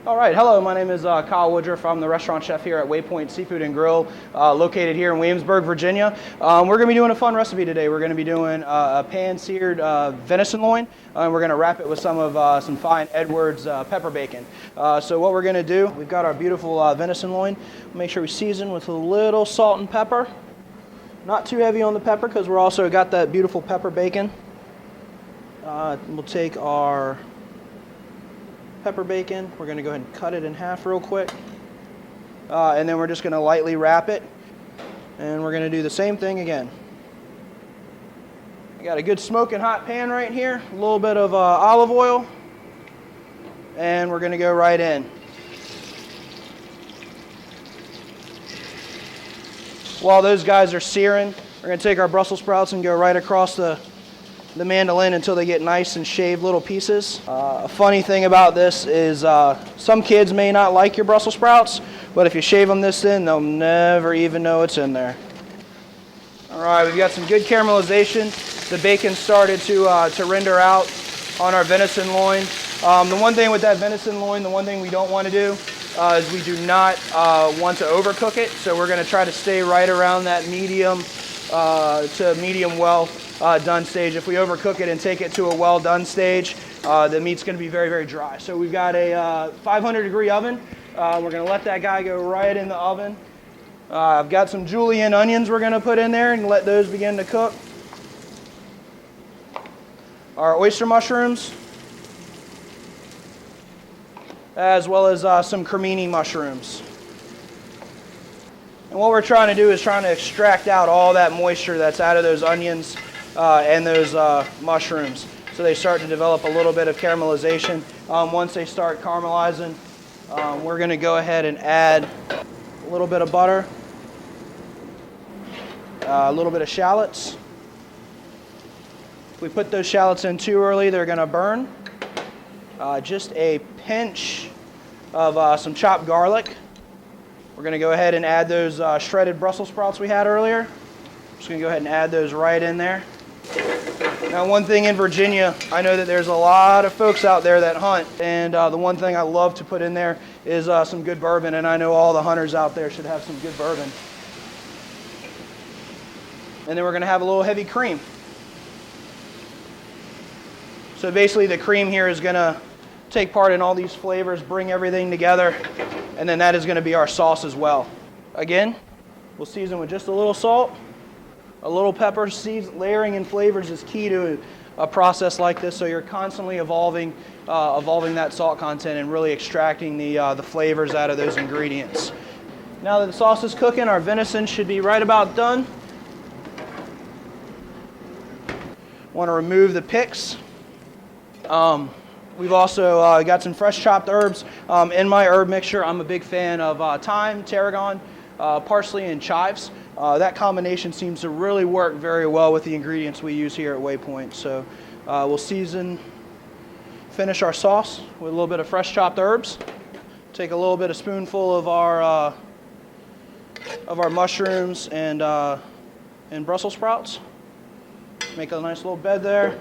All right, hello, my name is Kyle Woodruff. I'm the restaurant chef here at Waypoint Seafood and Grill, located here in Williamsburg, Virginia. We're going to be doing a fun recipe today. We're going to be doing a pan-seared venison loin, and we're going to wrap it with some fine Edwards pepper bacon. So what we're going to do, we've got our beautiful venison loin. Make sure we season with a little salt and pepper. Not too heavy on the pepper because we're also got that beautiful pepper bacon. We'll take our pepper bacon. We're going to go ahead and cut it in half real quick. And then we're just going to lightly wrap it. And we're going to do the same thing again. I got a good smoking hot pan right here. A little bit of olive oil. And we're going to go right in. While those guys are searing, we're going to take our Brussels sprouts and go right across the mandolin until they get nice and shaved little pieces. A funny thing about this is some kids may not like your Brussels sprouts, but if you shave them this thin, they'll never even know it's in there. All right, we've got some good caramelization. The bacon started to render out on our venison loin. The one thing with that venison loin, the one thing we don't want to do is we do not want to overcook it. So we're going to try to stay right around that medium to medium well done stage. If we overcook it and take it to a well done stage, the meat's going to be very, very dry. So we've got a 500-degree oven. We're going to let that guy go right in the oven. I've got some julienne onions we're going to put in there and let those begin to cook. Our oyster mushrooms, as well as some cremini mushrooms. And what we're trying to do is trying to extract out all that moisture that's out of those onions and those mushrooms. So they start to develop a little bit of caramelization. Once they start caramelizing, we're going to go ahead and add a little bit of butter, a little bit of shallots. If we put those shallots in too early, they're going to burn. Just a pinch of some chopped garlic. We're going to go ahead and add those shredded Brussels sprouts we had earlier. Just going to go ahead and add those right in there. Now, one thing in Virginia, I know that there's a lot of folks out there that hunt, and the one thing I love to put in there is some good bourbon, and I know all the hunters out there should have some good bourbon. And then we're going to have a little heavy cream. So basically the cream here is going to take part in all these flavors, bring everything together, and then that is going to be our sauce as well. Again, we'll season with just a little salt, a little pepper. Layering in flavors is key to a process like this, so you're constantly evolving that salt content and really extracting the flavors out of those ingredients. Now that the sauce is cooking, our venison should be right about done. Want to remove the picks. We've also got some fresh chopped herbs in my herb mixture. I'm a big fan of thyme, tarragon, parsley, and chives. That combination seems to really work very well with the ingredients we use here at Waypoint. So we'll finish our sauce with a little bit of fresh chopped herbs. Take a little bit of spoonful of our mushrooms and Brussels sprouts. Make a nice little bed there.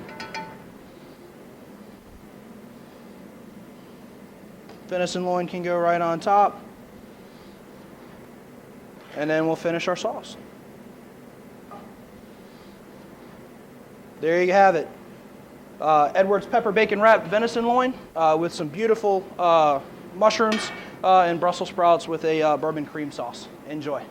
Venison loin can go right on top. And then we'll finish our sauce. There you have it. Edwards pepper bacon wrapped venison loin with some beautiful mushrooms and Brussels sprouts with a bourbon cream sauce. Enjoy.